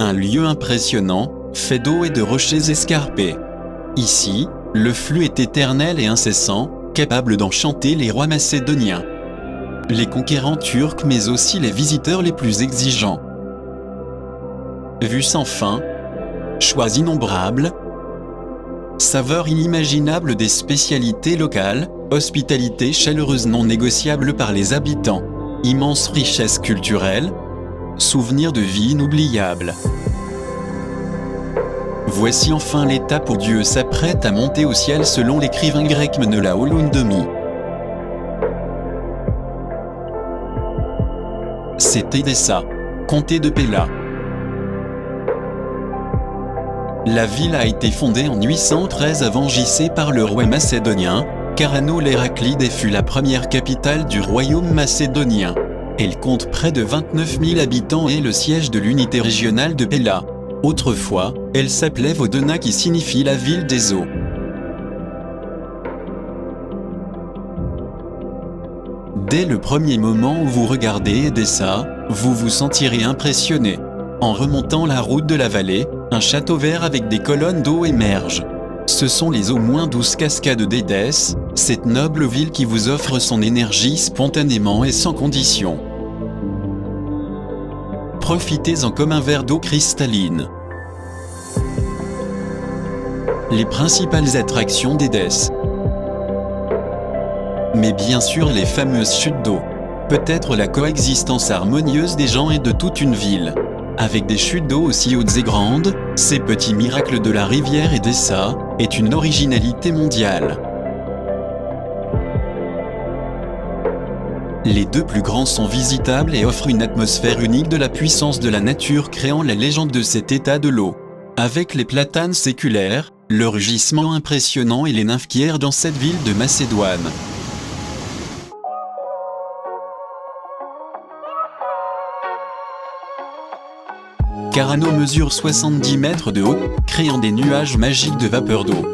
Un lieu impressionnant, fait d'eau et de rochers escarpés. Ici, le flux est éternel et incessant, capable d'enchanter les rois macédoniens, les conquérants turcs mais aussi les visiteurs les plus exigeants. Vue sans fin, choix innombrables, saveurs inimaginables des spécialités locales, hospitalité chaleureuse non négociable par les habitants, immense richesse culturelle, souvenirs de vie inoubliables. Voici enfin l'étape où Dieu s'apprête à monter au ciel selon l'écrivain grec Menelaos Loundomi. C'est Édessa, comté de Péla. La ville a été fondée en 813 avant JC par le roi macédonien, Carano l'Héraclide et fut la première capitale du royaume macédonien. Elle compte près de 29 000 habitants et est le siège de l'unité régionale de Péla. Autrefois, elle s'appelait Vodona qui signifie la ville des eaux. Dès le premier moment où vous regardez Édessa, vous vous sentirez impressionné. En remontant la route de la vallée, un château vert avec des colonnes d'eau émerge. Ce sont les au moins 12 cascades d'Édesse, cette noble ville qui vous offre son énergie spontanément et sans condition. Profitez-en comme un verre d'eau cristalline. Les principales attractions d'Édesse. Mais bien sûr les fameuses chutes d'eau. Peut-être la coexistence harmonieuse des gens et de toute une ville. Avec des chutes d'eau aussi hautes et grandes, ces petits miracles de la rivière Édessa est une originalité mondiale. Les deux plus grands sont visitables et offrent une atmosphère unique de la puissance de la nature créant la légende de cet état de l'eau. Avec les platanes séculaires, le rugissement impressionnant et les nymphes qui errent dans cette ville de Macédoine. Carano mesure 70 mètres de haut, créant des nuages magiques de vapeur d'eau.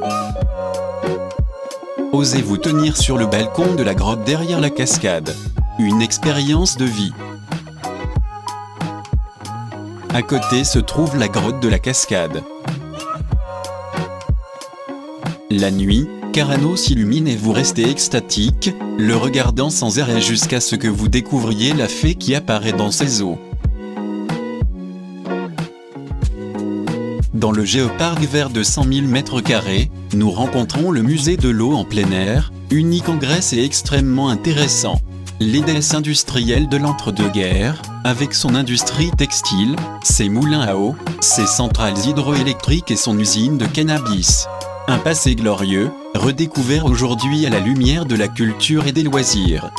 Osez-vous tenir sur le balcon de la grotte derrière la cascade. Une expérience de vie. À côté se trouve la grotte de la cascade. La nuit, Carano s'illumine et vous restez extatique, le regardant sans arrêt jusqu'à ce que vous découvriez la fée qui apparaît dans ses eaux. Dans le géoparc vert de 100 000 m², nous rencontrons le musée de l'eau en plein air, unique en Grèce et extrêmement intéressant. L'Édesse industrielle de l'entre-deux-guerres, avec son industrie textile, ses moulins à eau, ses centrales hydroélectriques et son usine de cannabis. Un passé glorieux, redécouvert aujourd'hui à la lumière de la culture et des loisirs.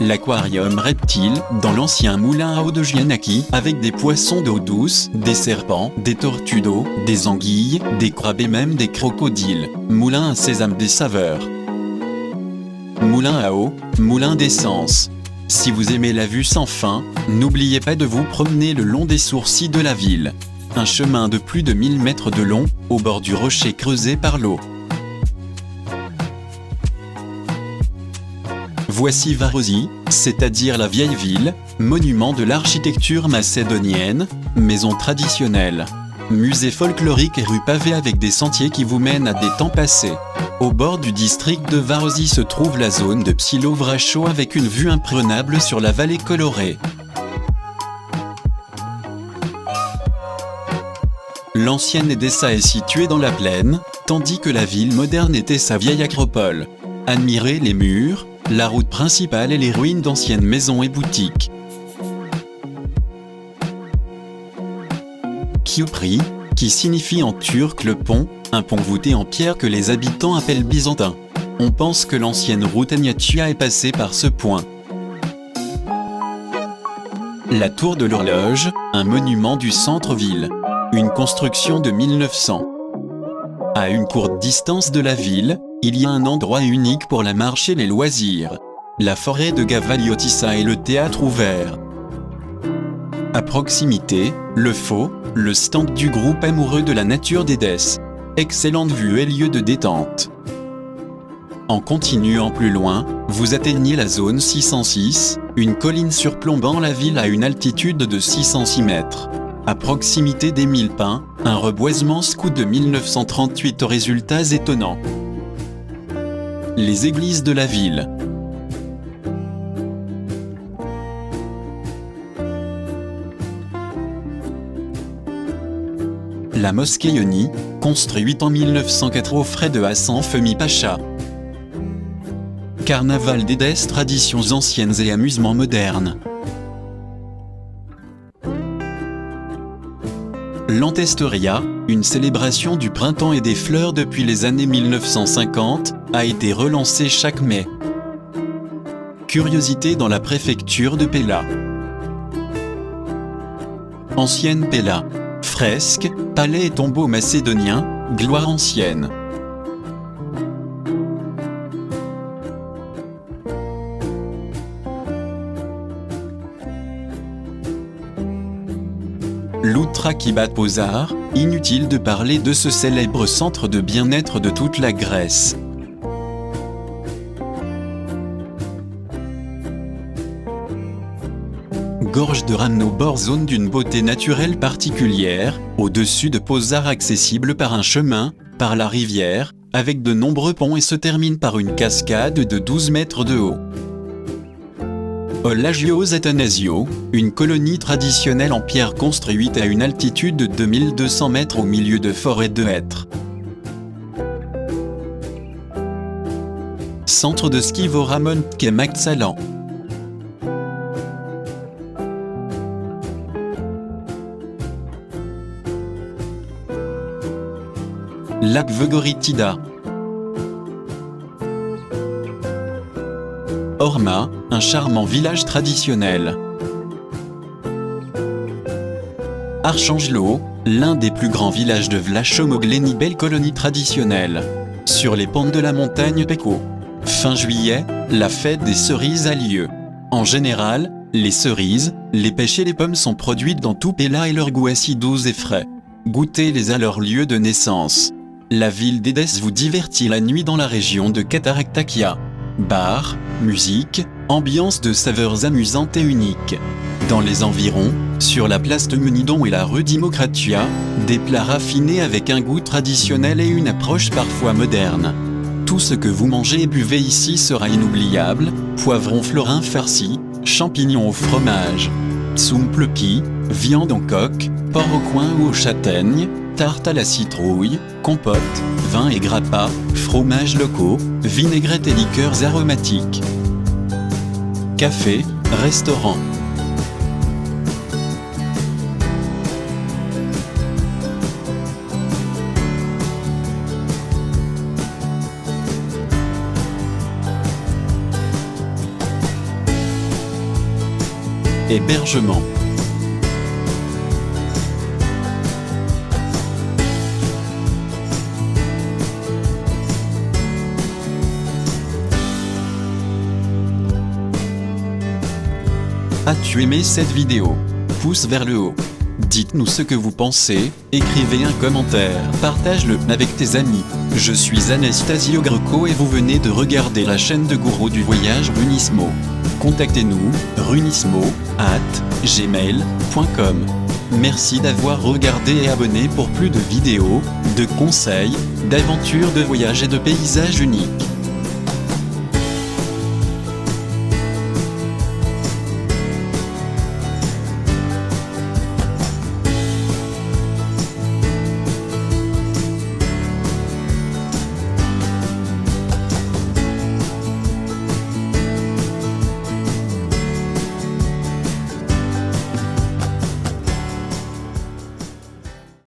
L'aquarium reptile, dans l'ancien moulin à eau de Giannaki, avec des poissons d'eau douce, des serpents, des tortues d'eau, des anguilles, des crabes et même des crocodiles. Moulin à sésame des saveurs. Moulin à eau, moulin d'essence. Si vous aimez la vue sans fin, n'oubliez pas de vous promener le long des sourcils de la ville. Un chemin de plus de 1000 mètres de long, au bord du rocher creusé par l'eau. Voici Varosi, c'est-à-dire la vieille ville, monument de l'architecture macédonienne, maison traditionnelle, musée folklorique et rue pavée avec des sentiers qui vous mènent à des temps passés. Au bord du district de Varosi se trouve la zone de Psylovracho avec une vue imprenable sur la vallée colorée. L'ancienne Édessa est située dans la plaine, tandis que la ville moderne était sa vieille acropole. Admirez les murs, la route principale et les ruines d'anciennes maisons et boutiques. Kyupri, qui signifie en turc le pont, un pont voûté en pierre que les habitants appellent byzantin. On pense que l'ancienne route Agnatia est passée par ce point. La tour de l'horloge, un monument du centre-ville. Une construction de 1900. À une courte distance de la ville, il y a un endroit unique pour la marche et les loisirs. La forêt de Gavaliotissa et le théâtre ouvert. À proximité, le faux, le stand du groupe amoureux de la nature d'Édesse. Excellente vue et lieu de détente. En continuant plus loin, vous atteignez la zone 606, une colline surplombant la ville à une altitude de 606 mètres. À proximité des Mille Pins, un reboisement scout de 1938 aux résultats étonnants. Les églises de la ville. La mosquée Yoni, construite en 1904 aux frais de Hassan Fehmi Pacha. Carnaval d'Édesse, traditions anciennes et amusements modernes. L'Antestoria, une célébration du printemps et des fleurs depuis les années 1950, a été relancée chaque mai. Curiosité dans la préfecture de Pella. Ancienne Pella. Fresques, palais et tombeaux macédoniens, gloire ancienne. Loutra Kibat Pozar, inutile de parler de ce célèbre centre de bien-être de toute la Grèce. Gorge de Ramnobor, zone d'une beauté naturelle particulière, au-dessus de Pozar, accessible par un chemin, par la rivière, avec de nombreux ponts, et se termine par une cascade de 12 mètres de haut. Olagios Athanasio, une colonie traditionnelle en pierre construite à une altitude de 2200 mètres au milieu de forêts de hêtres. Centre de ski Voramon Kemaksalan. Lac Vegoritida. Orma, un charmant village traditionnel. Archangelo, l'un des plus grands villages de Vlachomogleni, belle colonie traditionnelle. Sur les pentes de la montagne Peko. Fin juillet, la fête des cerises a lieu. En général, les cerises, les pêches et les pommes sont produites dans tout Pella et leur goût est si doux et frais. Goûtez-les à leur lieu de naissance. La ville d'Édesse vous divertit la nuit dans la région de Kataraktakia. Bar, musique, ambiance de saveurs amusantes et uniques. Dans les environs, sur la place de Menidon et la rue Dimokratia, des plats raffinés avec un goût traditionnel et une approche parfois moderne. Tout ce que vous mangez et buvez ici sera inoubliable: poivrons florins farcis, champignons au fromage, tsoumpleki, viande en coque, porc au coin ou aux châtaignes, tarte à la citrouille, compote, vin et grappa, fromages locaux, vinaigrettes et liqueurs aromatiques. Café, restaurant. Hébergement. As-tu aimé cette vidéo? Pouce vers le haut. Dites-nous ce que vous pensez, écrivez un commentaire, partage-le avec tes amis. Je suis Anastasio Greco et vous venez de regarder la chaîne de gourou du voyage Runismo. Contactez-nous, runismo@gmail.com. Merci d'avoir regardé et abonné pour plus de vidéos, de conseils, d'aventures de voyage et de paysages uniques.